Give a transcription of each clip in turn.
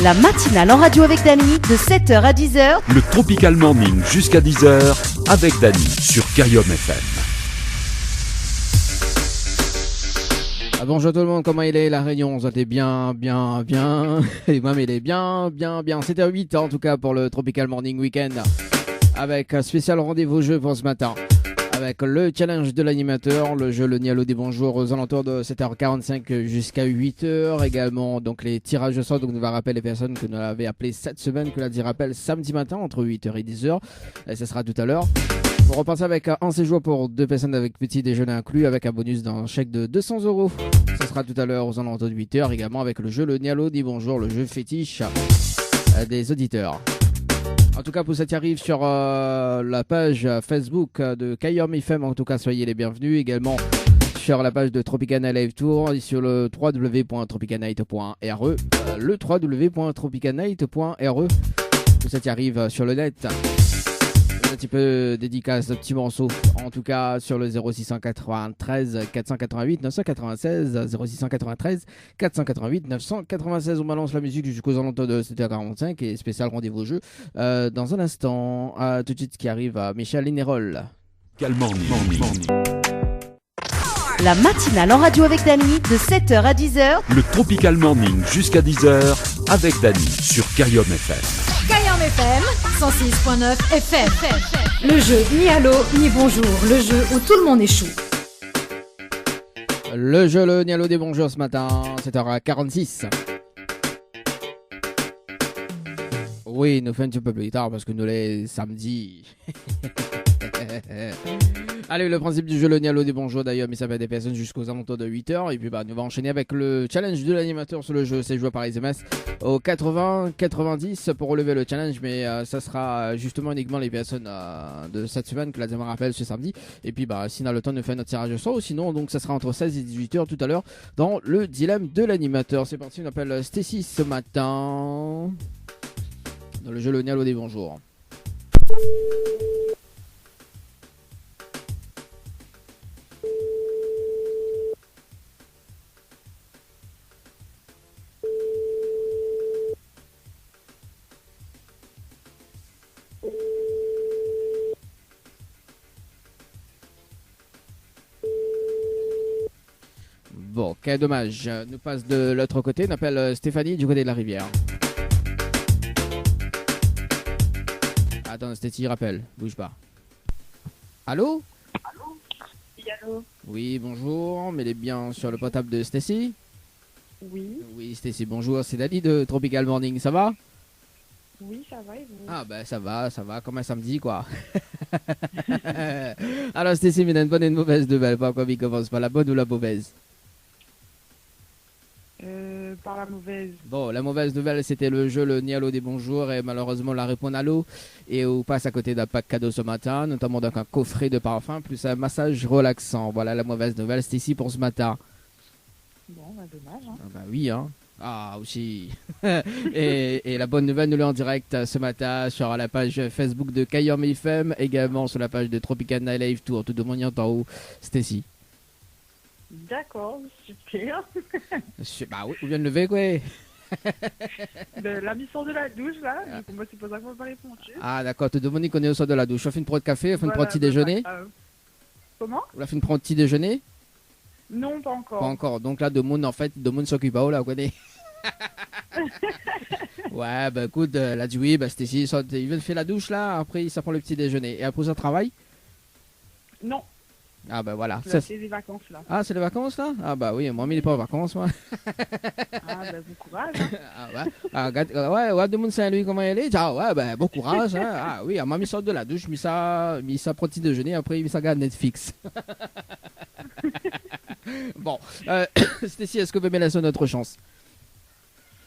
La matinale en radio avec Dany de 7h à 10h. Le Tropical Morning jusqu'à 10h avec Dany sur Kayom FM. Bonjour tout le monde, comment il est la Réunion? Vous êtes bien. Et moi, il est bien. C'était à 8 en tout cas pour le Tropical Morning Weekend. Avec un spécial rendez-vous jeu pour ce matin. Avec le challenge de l'animateur, le jeu Le Nialo des Bonjours aux alentours de 7h45 jusqu'à 8h. Également, donc les tirages au sort. Donc, nous va rappeler les personnes que nous avons appelées cette semaine, que l'on dit rappel samedi matin entre 8h et 10h. Et ça sera tout à l'heure. On repense avec un séjour pour 2 personnes avec petit déjeuner inclus, avec un bonus d'un chèque de 200 €. Ça sera tout à l'heure aux alentours de 8h. Également avec le jeu Le Nialo des Bonjours, le jeu fétiche des auditeurs. En tout cas, pour ça qui arrive sur la page Facebook de Kayom FM, en tout cas, soyez les bienvenus. Également sur la page de Tropicana Live Tour et sur le www.tropicanight.re. Le www.tropicanight.re. Tout ça qui arrive sur le net. Un petit peu dédicace de petits morceaux. En tout cas, sur le 0693 488 996. 0693 488 996. On balance la musique jusqu'aux alentours de 7h45 et spécial rendez-vous jeu. Dans un instant, tout de suite, ce qui arrive à Michel Linerol. La matinale en radio avec Dany de 7h à 10h. Le Tropical Morning jusqu'à 10h avec Dany sur Kayom FM. Kayom FM 106.9 FM. Le jeu ni allô ni bonjour, le jeu où tout le monde est chou. Le jeu Le Nialo des Bonjours ce matin, 7h46. Oui, nous faisons un petit peu plus tard parce que nous les samedis. Allez, le principe du jeu Le Nialo des Bonjours d'ailleurs, mais ça fait des personnes jusqu'aux alentours de 8h. Et puis nous allons enchaîner avec le challenge de l'animateur sur le jeu. C'est joué par SMS au 80-90 pour relever le challenge. Mais ça sera justement uniquement les personnes de cette semaine que la deuxième rappel ce samedi. Et puis si on a le temps de faire notre tirage au sort. Ou sinon, donc ça sera entre 16 et 18h tout à l'heure dans le dilemme de l'animateur. C'est parti, on appelle Stacy ce matin dans le jeu Le Nialo des Bonjours. Bon, quel dommage. Nous passe de l'autre côté. On appelle Stéphanie du côté de la rivière. Attends, Stéphanie, rappelle. Bouge pas. Allô? Oui, allô? Oui, bonjour. Mais elle est bien sur le portable de Stéphanie? Oui. Oui, Stéphanie, bonjour. C'est Dany de Tropical Morning. Ça va? Oui, ça va et vous? Ah, ça va. Comme un samedi, quoi. Alors, Stéphanie, il y a une bonne et une mauvaise nouvelle. Pas comme il commence. Pas la bonne ou la mauvaise? Par la mauvaise. Bon, la mauvaise nouvelle, c'était le jeu Le Nialo des Bonjours et malheureusement la réponse à l'eau. Et on passe à côté d'un pack cadeau ce matin, notamment donc un coffret de parfum plus un massage relaxant. Voilà la mauvaise nouvelle, c'est ici pour ce matin. Bon, dommage. Hein. Ah oui, hein. Ah, aussi. et la bonne nouvelle, nous l'avons en direct ce matin sur la page Facebook de Kayom FM, également sur la page de Tropicana Live Tour. Tout de monde en haut, c'est ici. D'accord, super. Bah oui, vous venez de lever quoi. La mission de la douche, là, donc, moi c'est pour ça qu'on m'a pas répondu. Ah d'accord, tout le monde connaît au sort de la douche. On fait une prendre de café, on fait une prendre petit déjeuner. Comment? On a fait une prendre petit déjeuner? Non, pas encore. Pas encore, donc là, de monde s'occupe pas, là, quoi. Ouais, écoute, là, dit oui, c'était ici, il vient de faire la douche, là, après, ça prend le petit déjeuner. Et après, ça travaille? Non. Ah, voilà. C'est les vacances, là. Ah, c'est les vacances, là? Ah, oui, moi, mais il n'est pas en vacances, moi. Bon courage. Hein. De monde Saint-Louis, comment elle est? Ah, ouais, bon courage, hein. Ah, oui, moi, il sort de la douche, mis ça petit déjeuner, après, il ça regarde Netflix. Bon, Stécie, est-ce que vous me laissez notre chance?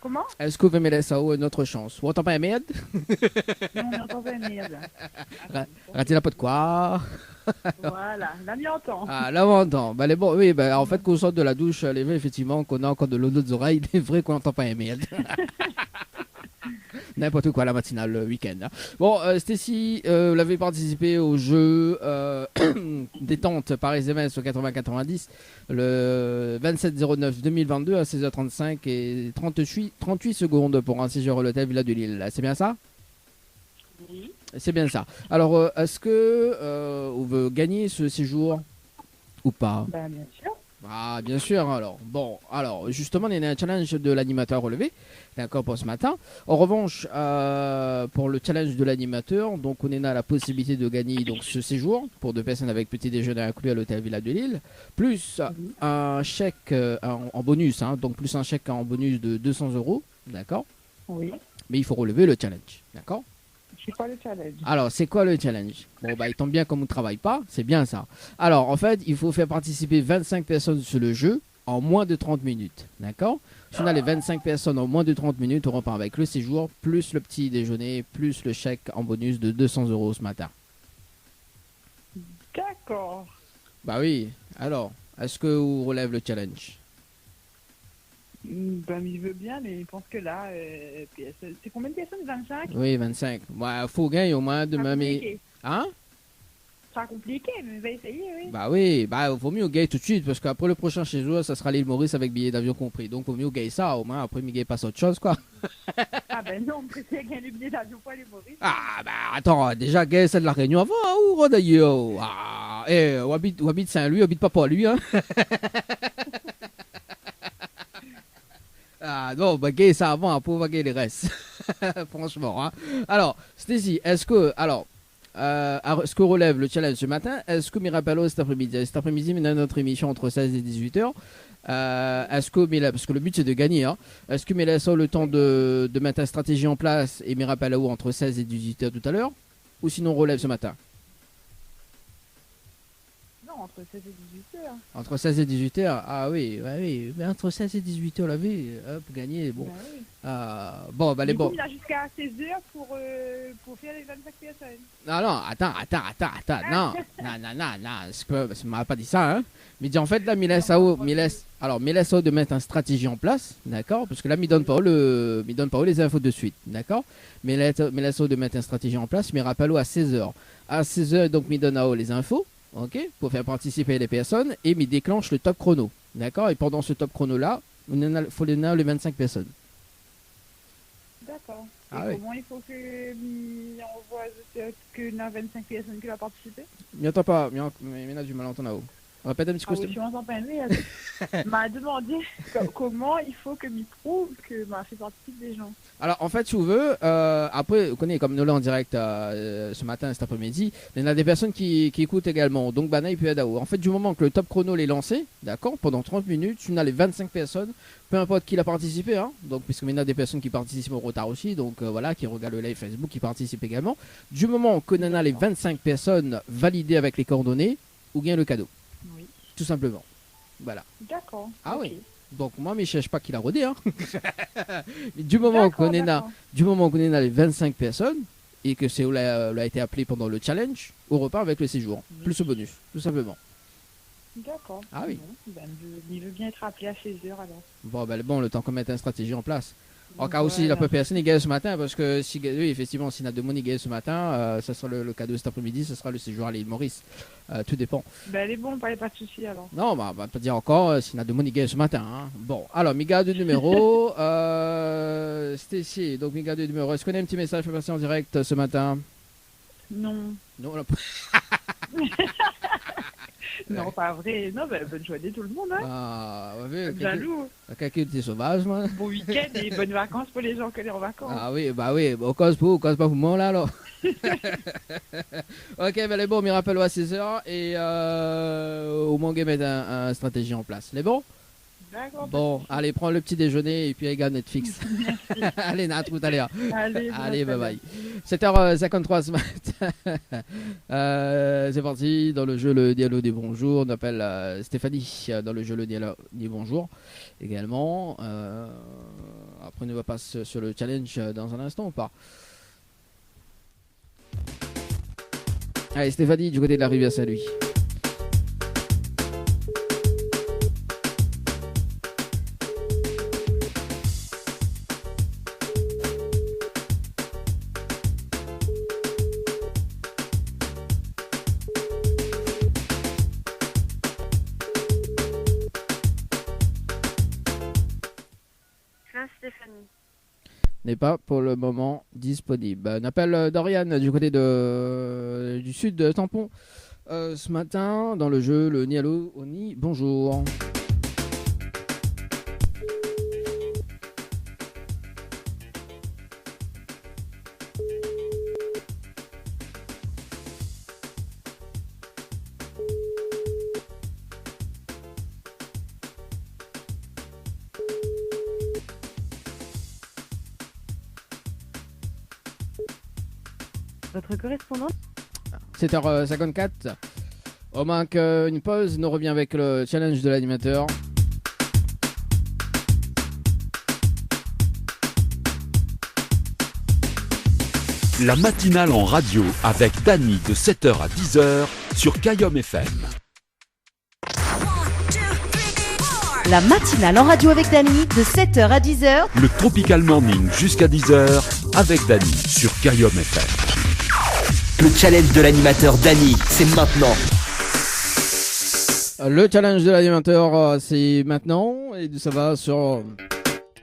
Comment? Est-ce que vous me laissez notre chance? Vous n'entendez pas la merde? Non, on n'entend pas la merde. Ratez la pas de quoi? Voilà, là on entend. Ah, là on entend. Les bon, oui, en fait, qu'on sort de la douche, les vrais, effectivement, qu'on a encore de l'eau dans les oreilles, il est vrai qu'on n'entend pas la merde. N'importe quoi, la matinale, le week-end. Hein. Bon, Stacy, vous l'avez participé au jeu détente par SMS au 80-90 le 27-09-2022 à 16h35 et 38 secondes pour un séjour à l'hôtel Villa de Lille. C'est bien ça? Oui. C'est bien ça. Alors, est-ce que on veut gagner ce séjour ou pas? Ben, bien sûr. Ah, bien sûr, alors. Bon, alors, justement, il y a un challenge de l'animateur relevé, d'accord, pour ce matin. En revanche, pour le challenge de l'animateur, donc, on a la possibilité de gagner donc, ce séjour pour 2 personnes avec petit déjeuner inclus à l'hôtel Villa de Lille, plus un chèque en bonus, hein, donc plus un chèque en bonus de 200 €, d'accord? Oui. Mais il faut relever le challenge, d'accord? C'est quoi le challenge? Alors, c'est quoi le challenge? Bon, bah, il tombe bien comme on ne travaille pas, c'est bien ça. Alors, en fait, il faut faire participer 25 personnes sur le jeu en moins de 30 minutes, d'accord? Si on a les 25 personnes en moins de 30 minutes, on repart avec le séjour, plus le petit déjeuner, plus le chèque en bonus de 200 € ce matin. D'accord. Bah oui, alors, est-ce que vous relève le challenge? Ben, il veut bien, mais je pense que là, c'est combien de personnes? 25? Oui, 25. Ouais, faut gagner au moins de Ça même. compliqué. Hein? Ça compliqué, mais on va essayer, oui. Bah oui, bah vaut mieux gagner tout de suite parce qu'après le prochain chez eux, ça sera l'île Maurice avec billet d'avion compris. Donc vaut mieux gagner ça, au moins après Miguel passe à autre chose quoi. Ah ben non, on préfère gagner le billet d'avion pour aller Maurice. Ah bah attends, déjà gagner celle de la Réunion avant, ou d'ailleurs. Ah, ou habite Saint-Louis, habite pas pour lui hein. Ah non, bah gagner ça avant, après on va gagner les restes. Franchement, hein. Alors, Stacy, est-ce que relève le challenge ce matin? Est-ce que Mirapello cet après-midi? Cet après-midi, on a notre émission entre 16 et 18h. Est-ce que, parce que le but c'est de gagner, hein. Est-ce que Mélissa a le temps de mettre une stratégie en place et Mirapello entre 16 et 18h tout à l'heure? Ou sinon relève ce matin? Non, entre 16 et 18 heures. Entre 16 et 18h? Ah oui, ouais, oui. Mais entre 16 et 18h, la vie, pour gagner, bon. Ben oui. Bon, bah les Du coup, bons. il a jusqu'à 16 heures pour faire les 25 personnes. Non, non, attends. Non. Ça m'a pas dit ça, hein. Mais dit en fait, là, Mélissa de mettre une stratégie en place, d'accord? Parce que là, il donne pas les infos de suite, d'accord? Mélissa de mettre une stratégie en place, mais rappelle-le à 16h. À 16h, donc, il donne les infos, ok? Pour faire participer les personnes, et il déclenche le top chrono, d'accord? Et pendant ce top chrono-là, il faut les 25 personnes. D'accord. Ah Et oui. comment il faut que on voit que a 25 personnes qui vont participer? Mais attends pas, mais il a du mal à entendre là-haut. Répète un petit Ah coup. oui, je m'entends pas, mais m'a demandé comment il faut que m'y prouve que m'a fait partie des gens. Alors en fait, si vous voulez, après, vous connaissez comme nous là en direct ce matin, cet après-midi, il y en a des personnes qui écoutent également. Donc Bana, il peut être à haut. En fait, du moment que le top chrono est lancé, d'accord, pendant 30 minutes, tu as les 25 personnes, peu importe qui a participé, hein, donc puisque il y a des personnes qui participent au retard aussi, donc voilà, qui regardent le live Facebook, qui participent également. Du moment que on a les 25 personnes validées avec les coordonnées, ou bien le cadeau. Oui. Tout simplement. Voilà. D'accord. Ah ok. oui. Donc moi, mais je cherche pas qu'il a rodé, hein. Mais du moment D'accord, qu'on est là, d'accord. du moment qu'on est là les 25 personnes et que c'est a été appelé pendant le challenge, on repart avec le séjour, Oui. plus le bonus, tout simplement. D'accord. Ah oui. Bon, ben, il veut bien être appelé à 16 heures alors. Bon, le temps qu'on mette une stratégie en place. En cas aussi, Voilà. la personne il gagne ce matin, parce que si oui, effectivement, s'il y a deux monde il gagne ce matin, ça sera le cadeau cet après-midi, ce sera le séjour à l'île Maurice. Tout dépend. Ben, elle est bon, pas de soucis alors. Non, bah, on va pas dire encore s'il y a deux monde il gagne ce matin. Hein. Bon, alors, Miga de numéro, Stacy, donc Miga de numéro, est-ce qu'on a un petit message pour passer en direct ce matin? Non. Non, là, Non, pas vrai. Non, ben, bonne journée tout le monde. Hein. ah, ouais, Jaloux. quelqu'un était sauvage, moi. Bon week-end et bonnes vacances pour les gens qui sont en vacances. Ah oui, au cause pas pour moi là alors. Ok, ben les bons, me rappelle à 16h et au moins on mettre un stratégie en place. Les bons? D'accord. Bon, allez, prends le petit déjeuner et puis regarde Netflix. Allez, Nat, tout à l'heure. Allez, bye bye. 7h53 ce matin. C'est parti dans le jeu Le Dialogue des Bonjours. On appelle Stéphanie dans le jeu Le Dialogue des Bonjours également. Après, on va passer sur le challenge dans un instant ou pas? Allez, Stéphanie du côté de la rivière Saint-Louis. n'est pas pour le moment disponible. On appelle Dorian du côté du sud de Tampon ce matin dans le jeu le Nialo Oni. Bonjour. Votre correspondant 7h54. On manque une pause. Nous revient avec le challenge de l'animateur. La matinale en radio avec Dany de 7h à 10h sur Kayom FM. La matinale en radio avec Dany de 7h à 10h. Le Tropical Morning jusqu'à 10h avec Dany sur Kayom FM. Le challenge de l'animateur Dany, c'est maintenant. Le challenge de l'animateur, c'est maintenant. Et ça va sur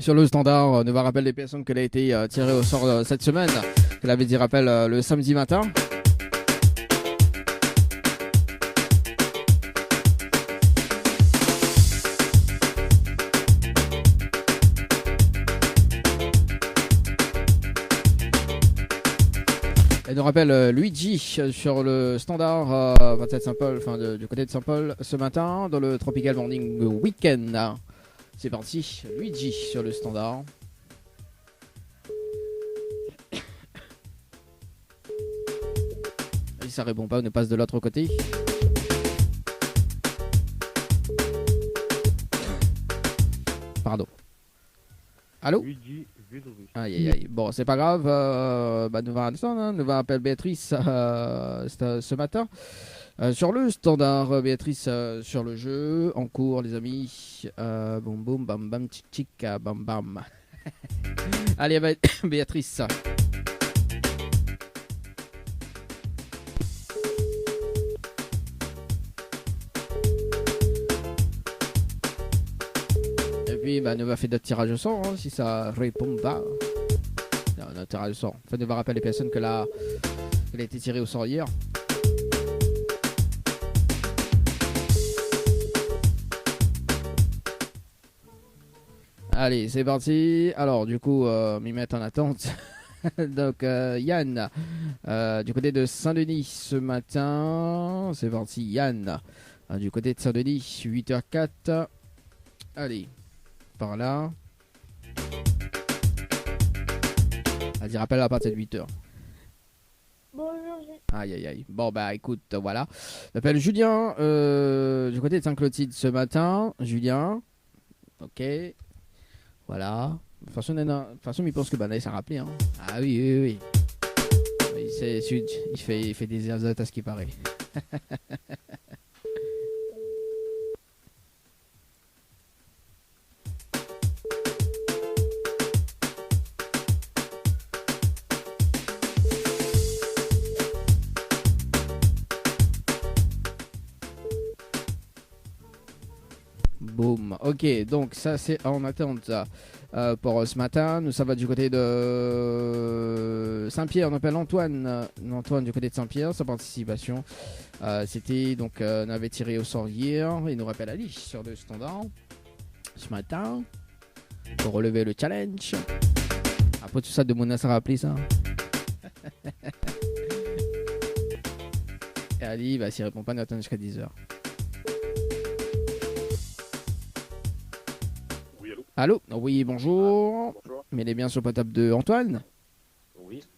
le standard. Nous va rappeler les personnes qu'elle a été tirée au sort cette semaine. Elle avait dit rappel le samedi matin. Elle nous rappelle Luigi sur le standard 27 Saint-Paul, du côté de Saint-Paul ce matin dans le Tropical Morning Weekend. C'est parti, Luigi sur le standard. Si ça répond pas, on passe de l'autre côté. Pardon. Allô? Aïe aïe aïe. Bon, c'est pas grave. Nous va attendre. Hein. Nous va appeler Béatrice ce matin. Sur le standard, Béatrice sur le jeu. En cours, les amis. Boum boum, bam bam, tchic tchic, bam bam. Allez, Béatrice. Et puis, nous va faire d'autres tirages au sort, hein, si ça répond pas. Non, notre tirage au sort. Enfin, nous va rappeler les personnes qu'elle a été tirée au sort hier. Allez, c'est parti. Alors, du coup, m'y mettre en attente. Donc, Yann, du côté de Saint-Denis ce matin. C'est parti, Yann. Du côté de Saint-Denis, 8h04. Allez. Par là. Vas-y, rappelle à partir de 8h. Bonjour. Aïe aïe aïe. Bon écoute, voilà. J'appelle Julien du côté de Saint-Clotilde ce matin. Julien. Ok. Voilà. De toute façon, il pense que Banaïs a rappelé. Hein. Ah oui. Il fait des azotes à ce qui paraît. Boum. Ok, donc ça c'est en attente pour ce matin. Nous ça va du côté de Saint-Pierre. On appelle Antoine. Antoine du côté de Saint-Pierre. Sa participation. C'était donc on avait tiré au sort hier. Il nous rappelle Ali sur le standard ce matin pour relever le challenge. Après tout ça de Mona, ça rappelé ça. Et Ali, s'il répond pas, nous attendons jusqu'à 10h. Allô? Oui, bonjour. Bonjour. Mais il est bien sur le portable de Antoine?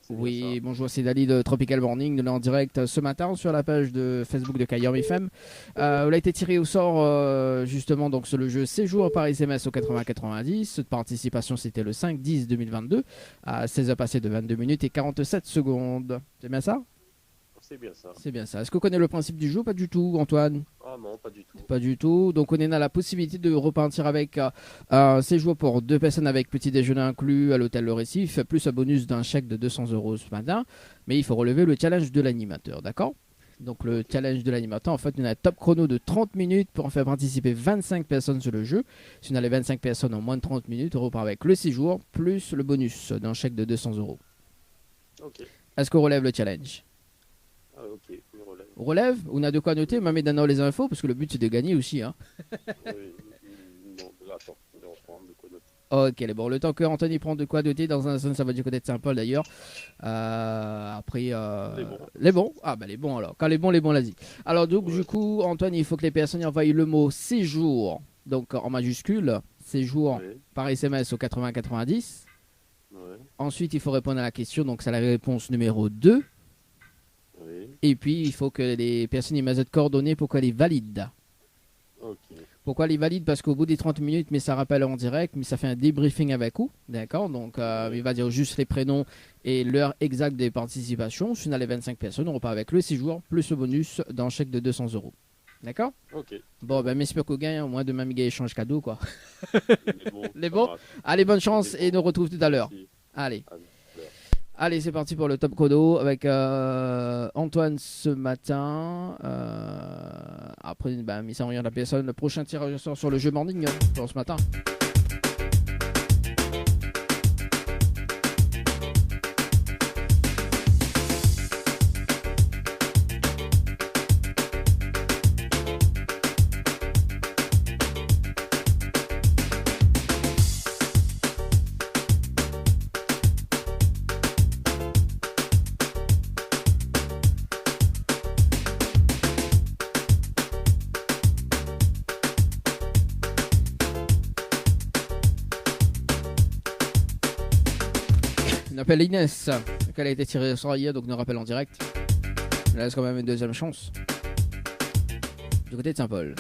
Oui, bonjour, c'est Dali de Tropical Morning. Nous sommes en direct ce matin sur la page de Facebook de Kayom FM. On a été tiré au sort justement donc sur le jeu Séjour par SMS au 80-90. Cette participation c'était le 5-10-2022 à 16h passées de 22 minutes et 47 secondes. C'est bien ça? C'est bien ça. C'est bien ça. Est-ce que vous connaissez le principe du jeu? Pas du tout, Antoine? Ah non, pas du tout. Pas du tout. Donc on a la possibilité de repartir avec un séjour pour 2 personnes avec petit déjeuner inclus à l'hôtel Le Récif, plus un bonus d'un chèque de 200 € ce matin. Mais il faut relever le challenge de l'animateur, d'accord? Donc le challenge de l'animateur, en fait, on a un top chrono de 30 minutes pour en faire participer 25 personnes sur le jeu. Si on a les 25 personnes en moins de 30 minutes, on repart avec le séjour plus le bonus d'un chèque de 200 €. Ok. Est-ce qu'on relève le challenge? Ah, ok, je relève. On relève? On a de quoi noter, mais dans les infos, parce que le but c'est de gagner aussi. Hein. Oui, non, là, attends, on reprend de quoi noter. Ok, bon, le temps que Anthony prend de quoi noter, dans un instant, ça va du côté de Saint-Paul d'ailleurs. Après, les bons. Ah, bah les bons alors. Quand les bons, vas-y. Alors, donc, du coup, Antoine, il faut que les personnes envoient le mot séjour, donc en majuscule, séjour par SMS au 80-90. Ensuite, il faut répondre à la question, donc c'est la réponse numéro 2. Et puis, il faut que les personnes aient mettent coordonnées pour qu'elles les valident. Pourquoi les valide? Parce qu'au bout des 30 minutes, mais ça rappelle en direct, mais ça fait un débriefing avec vous, d'accord? Donc, il va dire juste les prénoms et l'heure exacte des participations. Si on a les 25 personnes, on repart avec le séjour, plus le bonus d'un chèque de 200 €. D'accord? Ok. Bon, ben, j'espère qu'on gagne, au moins demain, Miguel échange cadeau, quoi. Les bons? Allez, bonne chance et nous retrouve tout à l'heure. Allez. Allez, c'est parti pour le top chrono avec Antoine ce matin. Après, mis sans rien la personne. Le prochain tirage sort sur le jeu morning pour ce matin. On appelle Inès, qu'elle a été tirée sur hier, donc nous rappelle en direct. Elle laisse quand même une deuxième chance. Du côté de Saint-Paul.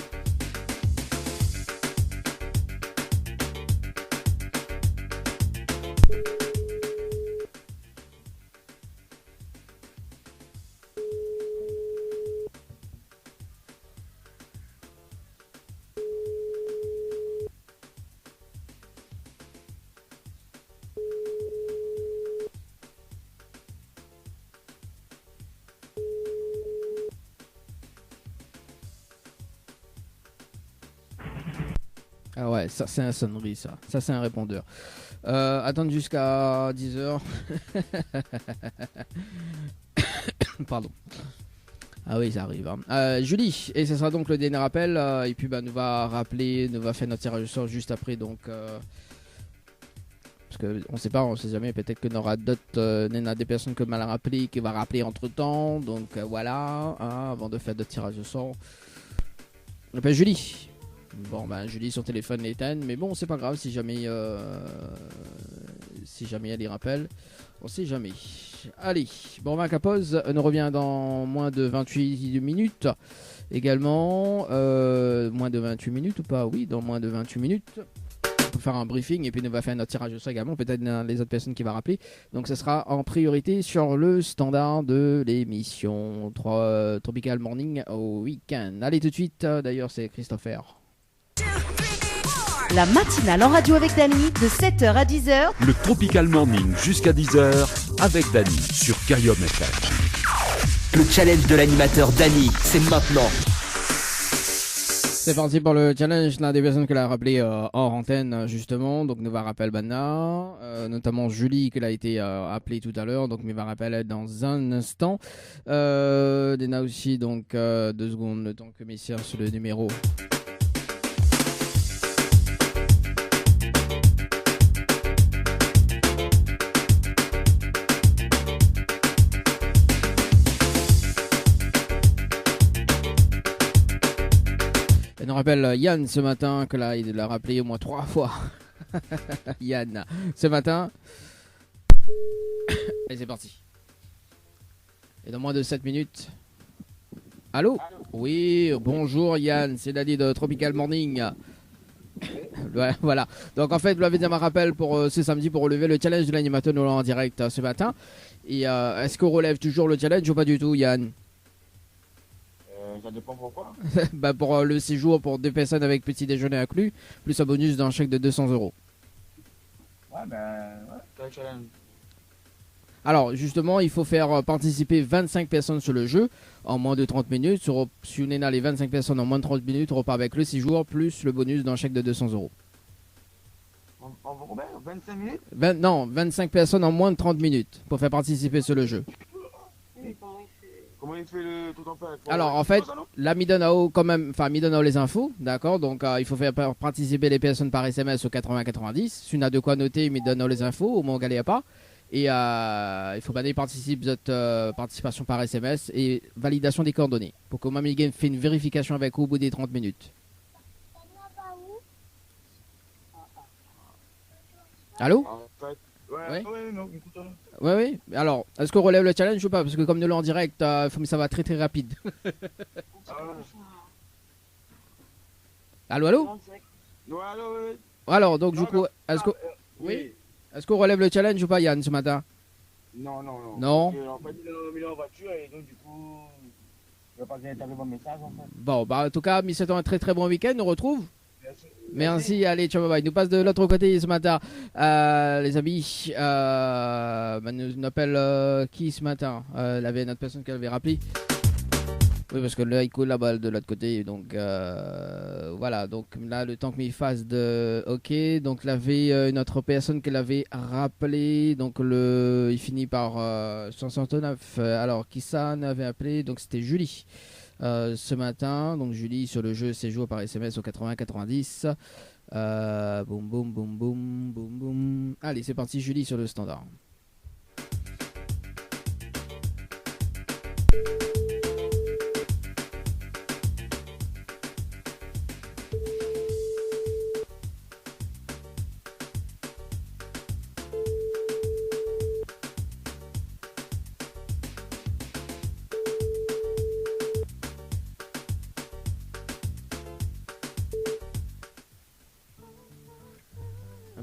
Ah ouais, ça c'est un sonnerie, ça c'est un répondeur. Attendre jusqu'à 10h. Pardon. Ah oui, ça arrive. Hein. Julie, et ce sera donc le dernier rappel. Et puis nous va faire notre tirage au sort juste après. Donc, parce qu'on sait pas, on sait jamais. Peut-être que n'aura d'autres, des personnes comme elle a rappelé, qui va rappeler entre temps. Donc voilà, hein, avant de faire d'autres tirages au sort. On appelle Julie. Bon, Julie, son téléphone l'éteint, mais bon, c'est pas grave si jamais elle y rappelle. On sait jamais. Allez, bon, on va à pause. On revient dans moins de 28 minutes. Également, moins de 28 minutes ou pas? Oui, dans moins de 28 minutes. On va faire un briefing et puis on va faire notre tirage au sort également. Peut-être les autres personnes qui vont rappeler. Donc, ce sera en priorité sur le standard de l'émission Tropical Morning au week-end. Allez, tout de suite. D'ailleurs, c'est Christopher. La matinale en radio avec Dany de 7h à 10h. Le Tropical Morning jusqu'à 10h avec Dany sur Kayom FM. Le challenge de l'animateur Dany, c'est maintenant. C'est parti pour le challenge. L'un des personnes qu'elle a rappelé hors antenne justement. Donc nous va rappeler Banna, notamment Julie qu'elle a été appelée tout à l'heure. Donc nous va rappeler dans un instant. Dena aussi donc 2 secondes le temps que mes sur le numéro. Elle nous rappelle Yann ce matin, que là il l'a rappelé au moins 3 fois. Yann, ce matin. Et c'est parti. Et dans moins de 7 minutes. Allô? Oui, bonjour Yann, c'est Dany de Tropical Morning. Voilà. Donc en fait, vous l'avez dit à ma rappel pour ce samedi pour relever le challenge de l'animateur en direct ce matin. Et est-ce qu'on relève toujours le challenge ou pas du tout, Yann? Ça dépend pourquoi. Pour le séjour pour 2 personnes avec petit déjeuner inclus, plus un bonus d'un chèque de 200 €. Ouais, quel challenge? Alors, justement, il faut faire participer 25 personnes sur le jeu en moins de 30 minutes. Si on est dans les 25 personnes en moins de 30 minutes, on repart avec le séjour plus le bonus d'un chèque de 200 €. On va combien 25 minutes? Non, 25 personnes en moins de 30 minutes pour faire participer sur le jeu. Comment il fait le tout en fait? Alors, en fait, là, Midonao, quand même, enfin, Midonao les infos, d'accord? Donc, il faut faire participer les personnes par SMS au 80-90. Si tu n'as de quoi noter, Midonao les infos, au moins, on pas. Et il faut bien participer votre participation par SMS et validation des coordonnées. Pour que Mamie Game fait une vérification avec vous au bout des 30 minutes. Allô? Ouais. Oui. Alors, est-ce qu'on relève le challenge ou pas? Parce que comme nous l'en direct, ça va très très rapide. Allô? Ouais. Alors, donc du coup, est-ce qu'on relève le challenge ou pas, Yann, ce matin? Non. Non. Parce que, en fait, il est en voiture et donc du coup, il va pas bien t'arriver un message en fait. Bon, bah en tout cas, mis un très très bon week-end, on retrouve. Merci, allez, ciao, bye bye. Nous passe de l'autre côté ce matin, les amis. Nous appelle qui ce matin? Il avait une autre personne qu'elle avait rappelé. Oui, parce que là, il coule la balle de l'autre côté. Donc, voilà. Donc, là, le temps que m'y fasse de. Ok. Donc, il avait une autre personne qu'elle avait rappelé. Donc, il finit par 69. Alors, qui ça avait appelé? Donc, c'était Julie. Ce matin, donc Julie sur le jeu séjour par SMS au 80-90. Boum boum boum boum boum boum. Allez, c'est parti, Julie sur le standard.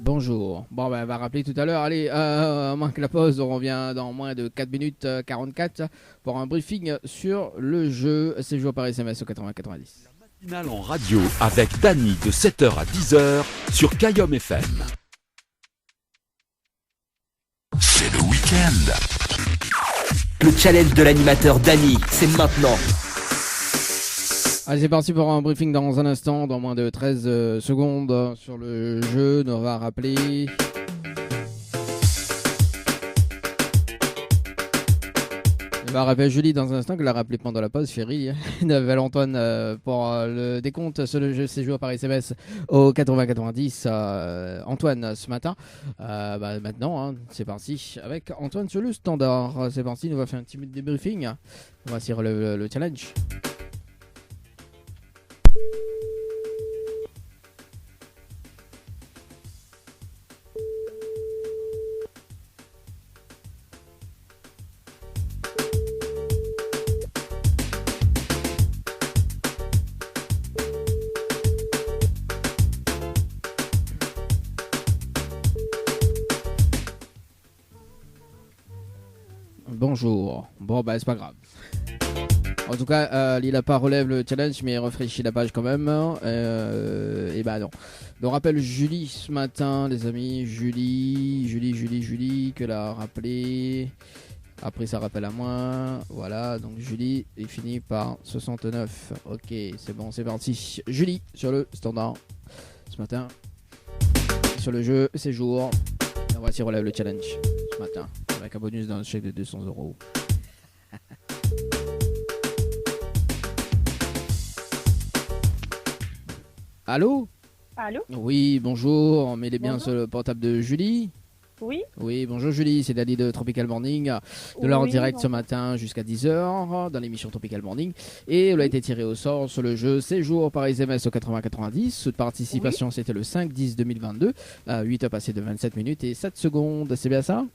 Bonjour. Bon, ben, on va rappeler tout à l'heure. Allez, à moins que la pause, on revient dans moins de 4 minutes 44 pour un briefing sur le jeu séjour par SMS au 80-90. La matinale en radio avec Dany de 7h à 10h sur Kayom FM. C'est le week-end. Le challenge de l'animateur Dany, c'est maintenant. Allez, c'est parti pour un briefing dans un instant, dans moins de 13 secondes sur le jeu. On va rappeler. On va rappeler Julie dans un instant, que l'a rappelé pendant la pause, Ferry. Valentoine pour le décompte sur le jeu séjour par SMS au 80-90. Antoine ce matin. Maintenant, hein, c'est parti avec Antoine sur le standard. C'est parti, nous va faire un petit débriefing. On va sur le challenge. Bonjour. Bon, bah, c'est pas grave. En tout cas, il n'a pas relève le challenge, mais il réfléchit la page quand même. Et bah non. Donc, rappelle Julie ce matin, les amis. Julie, que l'a rappelé. Après, ça rappelle à moi. Voilà, donc Julie est fini par 69. Ok, c'est bon, c'est parti. Julie sur le standard ce matin. Sur le jeu, séjour. Et on va s'y relève le challenge ce matin. Avec un bonus d'un chèque de 200 €. Allô? Allô? Oui, bonjour. Mais est bien sur le portable de Julie. Oui. Oui, bonjour Julie, c'est Dany de Tropical Morning. De là en direct ce matin jusqu'à 10h dans l'émission Tropical Morning. Et elle a été tirée au sort sur le jeu séjour par SMS au 80-90. Cette participation, c'était le 5-10-2022. 8 heures passées de 27 minutes et 7 secondes. C'est bien ça?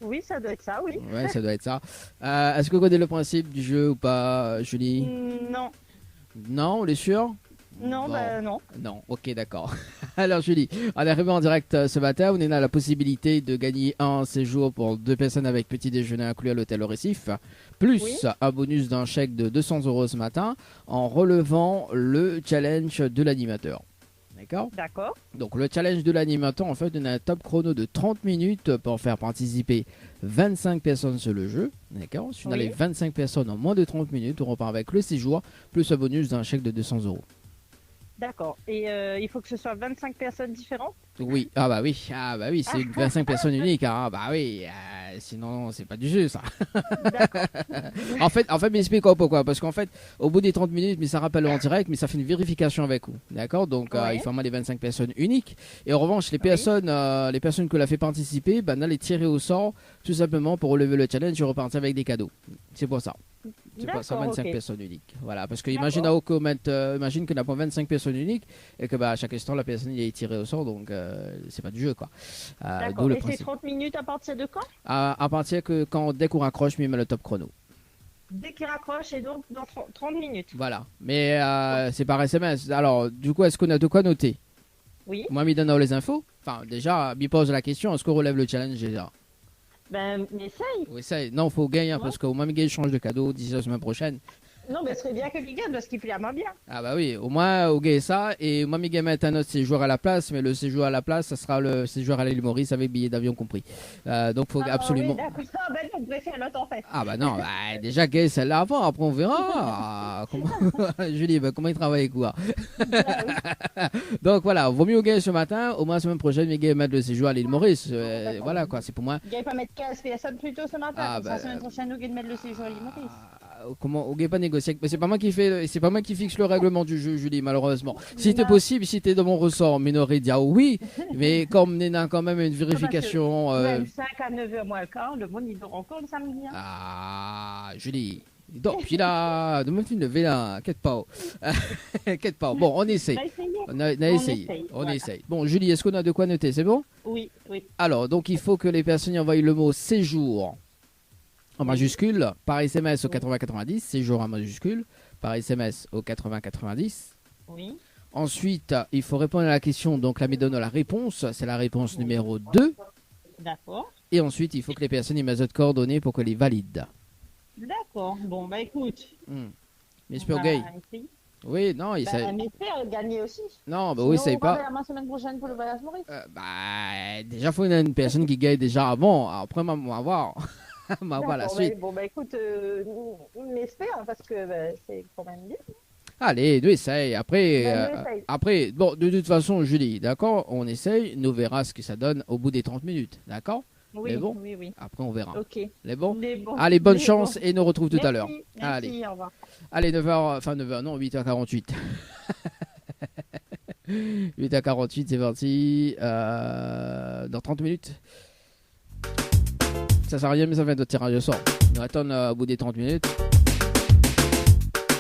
Oui, ça doit être ça, oui. Ouais, ça doit être ça. Est-ce que vous connaissez le principe du jeu ou pas, Julie? Non. Non, on est sûr? Non, bon. bah non. Non, ok, d'accord. Alors Julie, on est arrivé en direct ce matin. On a la possibilité de gagner un séjour pour 2 personnes avec petit déjeuner inclus à l'hôtel au Récif, plus un bonus d'un chèque de 200 € ce matin en relevant le challenge de l'animateur. D'accord? D'accord. Donc le challenge de l'animateur, en fait, on a un top chrono de 30 minutes pour faire participer 25 personnes sur le jeu. D'accord. Si on a les 25 personnes en moins de 30 minutes, on repart avec le séjour plus un bonus d'un chèque de 200 €. D'accord. Et il faut que ce soit 25 personnes différentes? Oui, c'est 25 personnes uniques. Hein. Bah oui, sinon c'est pas du jeu ça. en fait, mais explique pourquoi. Parce qu'en fait, au bout des 30 minutes, mais ça rappelle en direct, mais ça fait une vérification avec vous. D'accord. Donc il faut avoir les 25 personnes uniques. Et en revanche, les personnes que l'a fait participer, on a les tirées au sort, tout simplement pour relever le challenge et repartir avec des cadeaux. C'est pour ça. C'est pas ça, 25 personnes uniques. Voilà, parce que imagine que n'a pas 25 personnes uniques et que à chaque instant la personne est tirée au sort, donc c'est pas du jeu quoi. D'accord. Et c'est 30 minutes à partir de quand? À partir que dès qu'on raccroche, mais le top chrono. Dès qu'il raccroche et donc dans 30 minutes. Voilà, mais c'est par SMS. Alors du coup, est-ce qu'on a de quoi noter? Oui. Moi, me donne les infos. Enfin, déjà, me pose la question, est-ce qu'on relève le challenge déjà? Ben, essaye. Oui, essaye. Non, faut gagner parce qu'au moins Miguel change de cadeau d'ici la semaine prochaine. Non, mais ce serait bien que tu gagnes parce qu'il plaît à moi bien. Ah bah oui, au moins au gars ça et moi Miguel met un autre séjour à la place, mais le séjour à la place, ça sera le séjour à l'île Maurice avec billet d'avion compris. Donc faut absolument. Oui, ah ben non, vous pouvez faire l'autre en fait. Ah bah non, déjà gay celle-là avant, après on verra. Julie, comment il travaille quoi? Donc voilà, vaut mieux au gay ce matin, au moins la semaine prochaine Miguel met le séjour à l'île Maurice. Voilà quoi, c'est pour moi. Il ne pas mettre 15 personnes plus tôt ce matin, la semaine prochaine Miguel met le séjour à l'île Maurice. Comment on pas négocier, mais c'est pas moi qui fixe le règlement du jeu, Julie, malheureusement. Si c'était possible, si c'était dans mon ressort, mais n'aurait dit oui, mais comme on a quand même une vérification 5 à 9h moins le quart, le monde il dort encore le samedi. Julie, il dort puis là, de me lever là, quête pas. Bon, on essaye. On essaye. Bon, Julie, est-ce qu'on a de quoi noter, c'est bon? Oui. Alors, donc il faut que les personnes envoient le mot séjour en majuscule, par SMS au 8090, séjour en majuscule, par SMS au 8090. Oui. Ensuite, il faut répondre à la question, donc là, me donne la réponse, c'est la réponse numéro 2. D'accord. Et ensuite, il faut que les personnes aient mes autres coordonnées pour que les valident. D'accord. Bon, bah écoute. Mais c'est pas gay. Oui, non, il sait. Mais faire gagner aussi. Non, bah oui, c'est pas. On va la semaine prochaine pour le voyage Maurice. Déjà, il faut une personne qui gagne déjà avant. Après, on va voir. La suite. Bon, bah écoute, on espère parce que c'est quand même bien. Allez, nous essaye. Après, bon, de toute façon, Julie, d'accord, on essaye, nous verra ce que ça donne au bout des 30 minutes, d'accord? Oui, bon, oui. Après, on verra. Ok. Les bons. Allez, bonne chance et nous retrouve tout à l'heure. Merci, au revoir. Allez, 9h, non, 8h48. 8h48, c'est parti. Dans 30 minutes. Ça sert à rien, mais ça fait d'autres tirages au sort. On attend au bout des 30 minutes.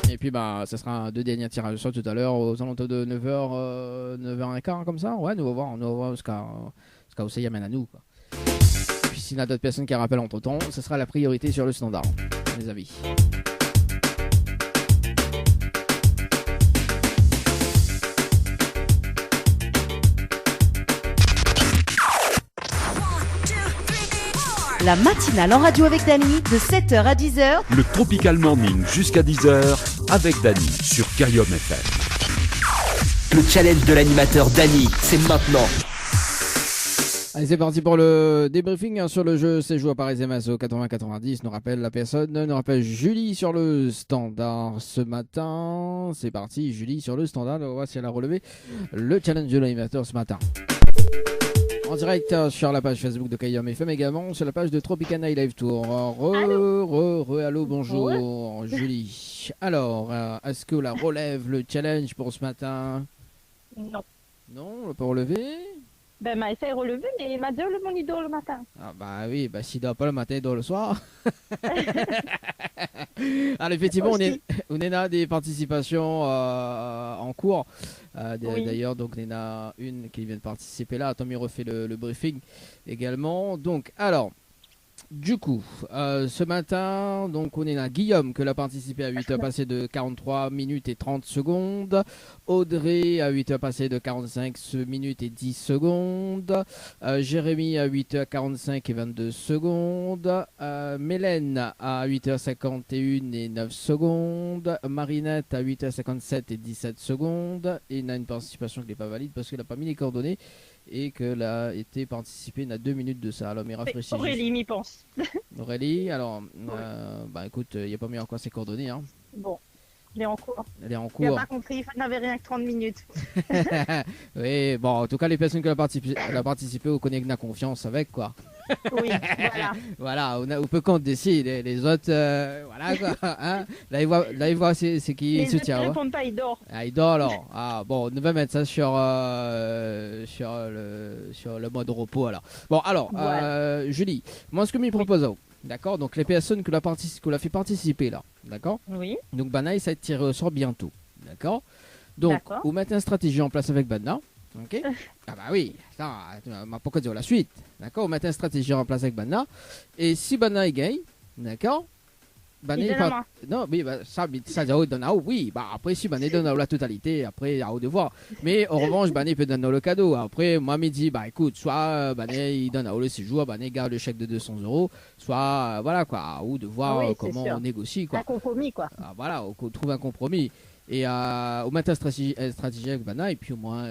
Et puis, ça sera 2 derniers tirages au sort tout à l'heure, aux alentours de 9h, 9h15, comme ça. Ouais, nous allons voir ce qu'a aussi amène à nous. Quoi. Puis, s'il y a d'autres personnes qui rappellent entre temps, ce sera la priorité sur le standard, mes amis. La matinale en radio avec Dany, de 7h à 10h. Le Tropical Morning jusqu'à 10h avec Dany sur Kayom FM. Le challenge de l'animateur Dany, c'est maintenant. Allez, c'est parti pour le débriefing sur le jeu. C'est joué par SMS au 80-90. Nous rappelle la personne, nous rappelle Julie sur le standard ce matin. C'est parti, Julie sur le standard. On va voir si elle a relevé le challenge de l'animateur ce matin. En direct sur la page Facebook de Kayom FM, également sur la page de Tropical Night Live Tour. Allô, bonjour Julie. Alors, est-ce que la relève le challenge pour ce matin? Non. Non, on l'a pas relevé? M'a essayé de relever, mais il m'a dit le monde dort le matin. Ah bah oui, s'il dort pas le matin, il dort le soir. Alors effectivement, on est là des participations en cours. Oui. D'ailleurs, donc on a une qui vient de participer là. Tommy refait le briefing également. Donc, alors, du coup, ce matin, donc on est là. Guillaume, qui a participé à 8h passé de 43 minutes et 30 secondes. Audrey, à 8h passé de 45 minutes et 10 secondes. Jérémy, à 8h45 et 22 secondes. Mélène, à 8h51 et 9 secondes. Marinette, à 8h57 et 17 secondes. Et il a une participation qui n'est pas valide parce qu'il n'a pas mis les coordonnées. et qu'elle a été participée il y a 2 minutes de ça. Alors, mais rafraîchis Aurélie juste. m'y pense. Aurélie, alors, bah écoute, il n'y a pas mieux encore ses coordonnées. Hein. Bon, il est en cours. Elle est en Il n'a cours. pas compris, il n'avait rien que 30 minutes. Oui, bon, en tout cas, les personnes qui ont participé, on connaît que la confiance avec, quoi. Oui, voilà. Voilà, on peut compte d'ici, les autres, voilà, quoi. Hein. Là, il voit c'est qui Les se autres tient. ne Ouais. répondent pas, il dort. Ah, il dort alors. Ah, bon, on va mettre ça sur le mode repos, alors. Bon, alors, Voilà. Julie, moi, ce que je propose, d'accord, donc les personnes que l'a fait participer, là, d'accord. Oui. Donc, Bana, ça va être tiré au sort bientôt, d'accord. Donc, D'accord. vous mettez une stratégie en place avec Bana, ok. Ah bah oui, attends, pourquoi dire la suite, d'accord. Vous mettez une stratégie en place avec Bana, et si Bana il gagne, d'accord. Bana, Il donne la main. non, mais bah, ça donne à oui. Bah après, si Bana donne la totalité, après, à haut de voir. Mais en revanche, Bana peut donner le cadeau. Après, moi, me dit, bah écoute, soit Bana il donne à haut le séjour, Bana garde le chèque de 200 €, soit voilà quoi, à haut de voir Ah oui, c'est comment sûr. on négocie quoi. Un compromis, quoi. Ah, voilà, on trouve un compromis. Et on met une stratégie avec Bana, et puis au moins,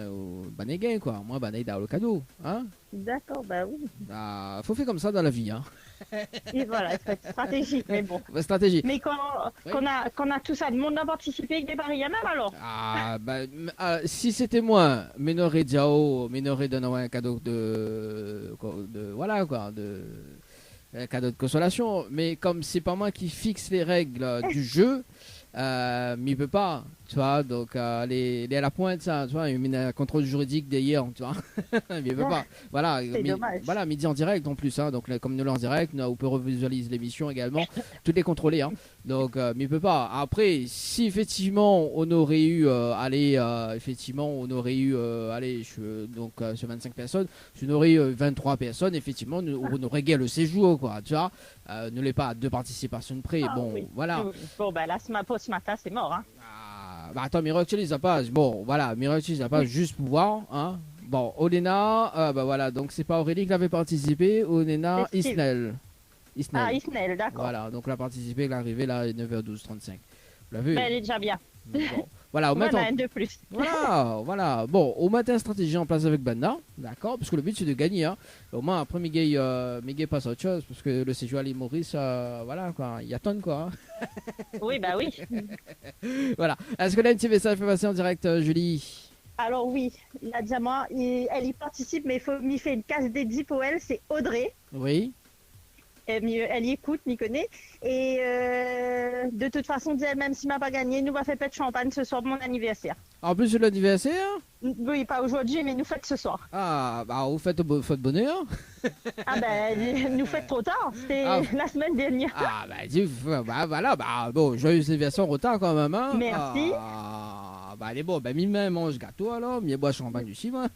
Bana gagne quoi. Au moins, Bana il a le cadeau. Hein. D'accord, bah oui. Bah, faut faire comme ça dans la vie. Hein. Et voilà, c'est stratégique, mais bon. Stratégie. Mais quand on a tout ça, le monde a participé avec des paris à même alors. Ah, bah, si c'était moi, Ménoré Diao, Ménoré donne un cadeau de voilà quoi, un cadeau de consolation. Mais comme c'est pas moi qui fixe les règles du jeu, mais il peut pas, tu vois. Donc, elle est à la pointe, ça, tu vois. Il met un contrôle juridique d'hier, tu vois. Mais il peut pas. Voilà, C'est dommage. voilà, midi en direct en plus, hein. Donc, comme nous l'en direct, on peut revisualiser l'émission également, toutes les contrôler, hein. Donc, mais il peut pas. Après, si effectivement on aurait eu, donc sur 25 personnes, si on aurait eu 23 personnes, effectivement, on aurait gagné le séjour, quoi, tu vois. Ne l'est pas à 2 participations près. Ah, bon, oui. voilà. Oui. Bon, bah là, ce matin, c'est mort. Hein. Bah attends, mais réutilise la page. Bon, voilà, mais réutilise la page juste pour voir, hein. Bon, Olena, bah voilà, donc c'est pas Aurélie qui avait participé, Olena C'est Steve. Isnel. Ah, Isnel, d'accord. Voilà, donc elle a participé, elle est arrivée là à 9h12:35. Vous l'avez vu? Mais elle est déjà bien. Bon, voilà, au Voilà, matin. un de plus. Voilà. Bon, au matin, stratégie en place avec Banda, d'accord, parce que le but c'est de gagner, hein. Au moins après, Miguel passe à autre chose, parce que le séjour à l'île Maurice, voilà quoi, il y a tonne quoi. Hein. Oui, bah oui. Voilà. Est-ce que là, un petit message fait passer en direct, Julie? Alors oui, la Diamant, elle y participe, mais il fait une case dédiée pour elle, c'est Audrey. Oui. Elle y écoute, m'y connaît. Et de toute façon, dit elle-même, si m'a pas gagné, nous va faire pète champagne ce soir pour mon anniversaire. En plus, c'est l'anniversaire? Oui, pas aujourd'hui, mais nous faites ce soir. Ah, bah, vous faites bonheur. Ah ben, nous faites trop tard. C'était la semaine dernière. Ah, bah, voilà, bah, bon, joyeux anniversaire en retard quand même, hein. Merci. Ah, bah, allez, bon, bah, mi-même mange gâteau alors, mi bois champagne du ciment.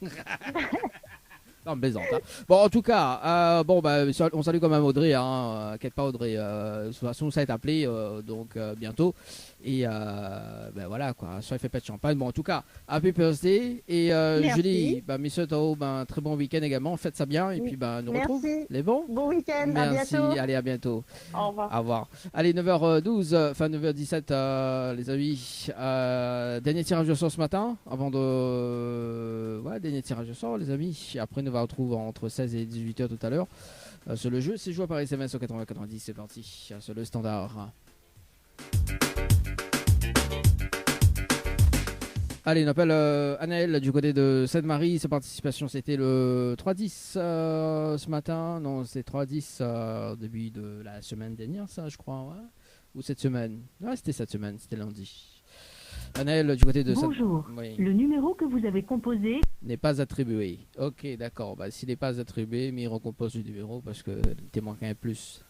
Non, plaisante. Hein. Bon, en tout cas, bon, bah, on salue quand même Audrey. Hein, inquiète pas, Audrey. De toute façon, ça va être appelé donc bientôt. Et ben voilà quoi. Ça fait pas de champagne. Bon, en tout cas, happy birthday. Et Julie, bah, messieurs, ben, très bon week-end également. Faites ça bien. Et puis, ben, nous retrouve. Les bons. Bon week-end. Merci. À bientôt. Allez, à bientôt. Au revoir. Au revoir. Allez, 9h12, enfin 9h17, les amis. Dernier tirage au sort ce matin. Avant de. Ouais, dernier tirage au sort, les amis. Après, nous va retrouver entre 16 et 18h tout à l'heure. Sur le jeu, c'est joué par SMS au 80-90. C'est parti. Sur le standard. Allez, on appelle Anaël du côté de Sainte-Marie. Sa participation, c'était le 3-10 ce matin. Non, c'est 3-10 au début de la semaine dernière, ça, je crois. Ouais. Ou cette semaine. Ouais, c'était cette semaine, c'était lundi. Anaël du côté de Bonjour. Oui. Le numéro que vous avez composé n'est pas attribué. Ok, d'accord. Bah, s'il n'est pas attribué, mais il recompose le numéro parce que il manque un plus.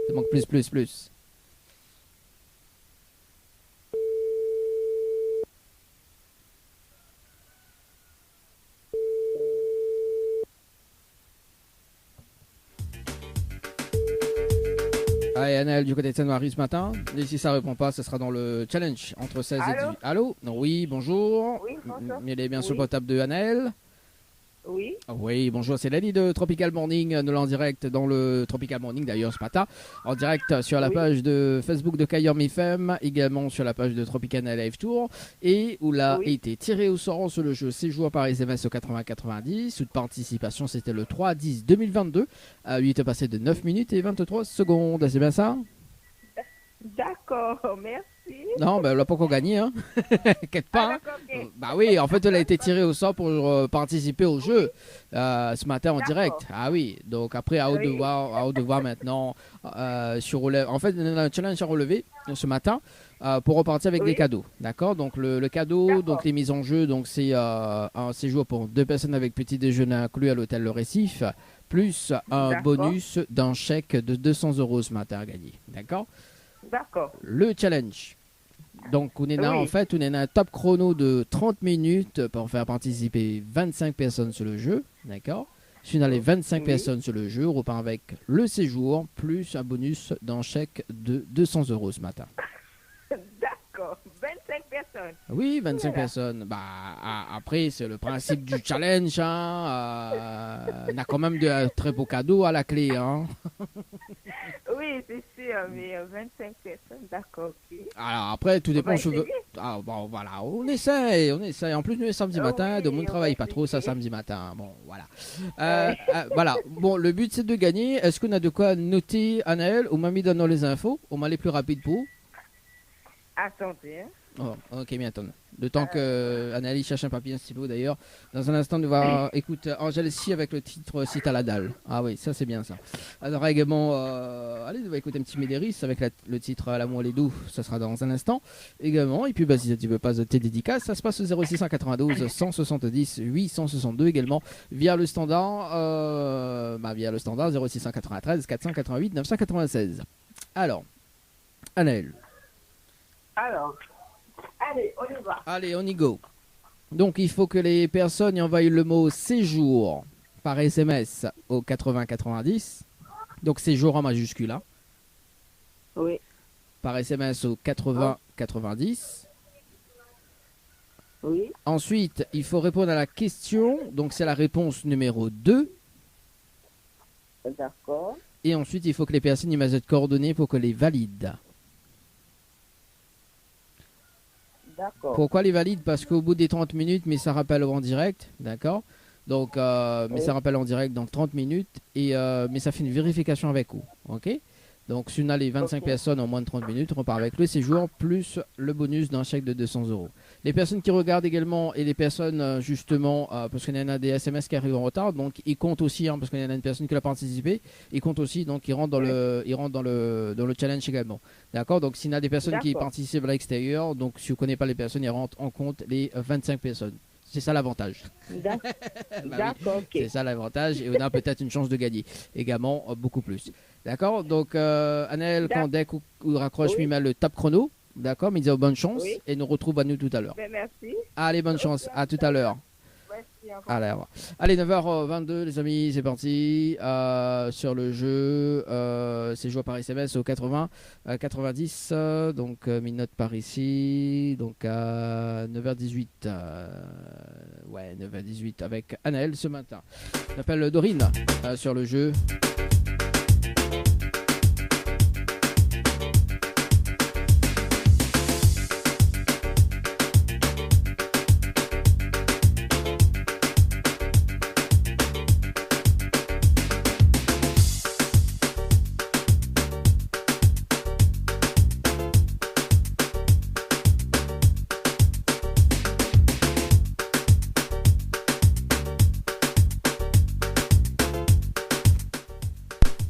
Il manque plus. Allez, Anaël du côté de Sainte-Marie ce matin. Et si ça répond pas, ce sera dans le challenge entre 16 et 18. Allô? Non, oui, bonjour. Oui, bonjour. Il est bien sur le portable de Anaël. Oui. Oui, bonjour, c'est Lali de Tropical Morning, nous en direct dans le Tropical Morning d'ailleurs ce matin, en direct sur la page de Facebook de Kayom FM, également sur la page de Tropicana Live Tour, et où l'a été tiré au sort sur le jeu séjour par SMS au 80-90, sous de participation c'était le 3-10-2022, à 8 passé de 9 minutes et 23 secondes, c'est bien ça? D'accord, merci. Non, ben, on l'a pas encore gagné, hein. Inquiète pas. Hein. Bah oui, en fait, elle a été tirée au sort pour participer au jeu ce matin en direct. Ah oui, donc après, à haut de voir maintenant sur relève. En fait, on a un challenge à relever ce matin pour repartir avec des cadeaux. D'accord? Donc le cadeau, donc les mises en jeu, donc c'est un séjour pour 2 personnes avec petit déjeuner inclus à l'hôtel Le Récif, plus un bonus d'un chèque de 200 € ce matin à gagner. D'accord? D'accord. Le challenge. Donc, on est là, en fait, on est dans un top chrono de 30 minutes pour faire participer 25 personnes sur le jeu. D'accord? Si on a les 25 personnes sur le jeu, on repart avec le séjour plus un bonus d'un chèque de 200 € ce matin. D'accord. 25 personnes. Oui, 25 personnes. Bah, après, c'est le principe du challenge. Hein. On a quand même de très beaux cadeaux à la clé. Hein. Oui, c'est sûr, mais 25 personnes, d'accord. Okay. Alors après, tout dépend. Ah, bon, voilà, on essaye. En plus, nous, le samedi matin, de mon travail pas trop, ça samedi matin. Bon, voilà. Voilà. Bon, le but, c'est de gagner. Est-ce qu'on a de quoi noter, Anaël? On m'a mis dans les infos. On m'a les plus rapides pour. Attendez. Hein. Oh, ok, mais attends. Le temps que Anneli cherche un papier et un stylo d'ailleurs. Dans un instant, on va écouter Angèle Si avec le titre Si t'as la dalle. Ah oui, ça c'est bien ça. Alors également, allez, on va écouter un petit Médéris avec le titre L'amour les doux. Ça sera dans un instant également. Et puis, bah, si tu veux pas tes dédicaces, ça se passe au 0692 170 862 également via le standard. Via le standard 0693 488 996. Alors, Annelle. Alors. Allez, on y va. Allez, on y go. Donc, il faut que les personnes y envoient le mot séjour par SMS au 80-90. Donc, séjour en majuscule. Hein. Oui. Par SMS au 80-90. Oui. Ensuite, il faut répondre à la question. Donc, c'est la réponse numéro 2. D'accord. Et ensuite, il faut que les personnes y mettent de coordonnées pour que les valident. D'accord. Pourquoi les valide? Parce qu'au bout des 30 minutes, mais ça rappelle en direct, d'accord? Donc, mais ça rappelle en direct dans 30 minutes, et mais ça fait une vérification avec vous, ok? Donc, si on a les 25 personnes en moins de 30 minutes, on part avec le séjour, plus le bonus d'un chèque de 200 €. Les personnes qui regardent également, et les personnes justement, parce qu'il y en a des SMS qui arrivent en retard, donc ils comptent aussi, hein, parce qu'il y en a une personne qui a participé, ils comptent aussi, donc ils rentrent dans le challenge également. D'accord? Donc s'il y en a des personnes qui participent à l'extérieur, donc si vous ne connaissez pas les personnes, ils rentrent en compte les 25 personnes. C'est ça l'avantage. D'accord, ok. C'est ça l'avantage, et on a peut-être une chance de gagner également beaucoup plus. D'accord? Donc, Anaël, quand dès qu'on raccroche, lui met le top chrono. D'accord? Mais il dit bonne chance, et nous retrouve à nous tout à l'heure. Merci. Allez, bonne chance. À tout à l'heure. Alors, allez, 9h22 les amis, c'est parti sur le jeu. C'est joué par SMS au 80-90. Donc, mes notes par ici. Donc, à 9h18. Ouais, 9h18 avec Anaël ce matin. J'appelle Dorine sur le jeu.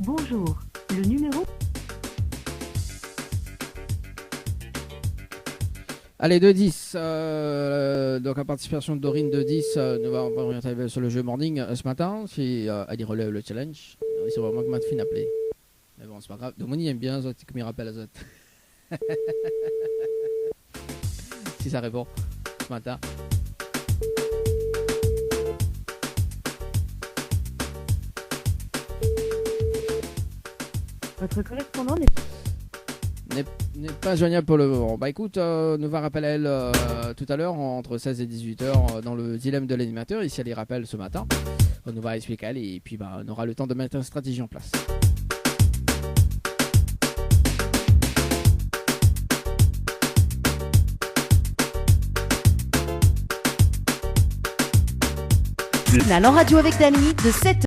Bonjour, le numéro... Allez, 2-10. Donc, la participation de Dorine, 2-10. Nous allons orienter sur le jeu morning ce matin. Si elle relève le challenge. C'est vraiment que ma fille appelé. Mais bon, c'est pas grave. Domoni aime bien Zot, comme il rappelle à Zot. Si ça répond ce matin. Votre correspondant n'est N'est pas joignable pour le moment. Bah écoute, nous va rappeler elle tout à l'heure entre 16 et 18h dans le dilemme de l'animateur. Ici elle y rappelle ce matin. On nous va expliquer elle et puis bah, on aura le temps de mettre une stratégie en place. Matinale en radio avec Dany de 7h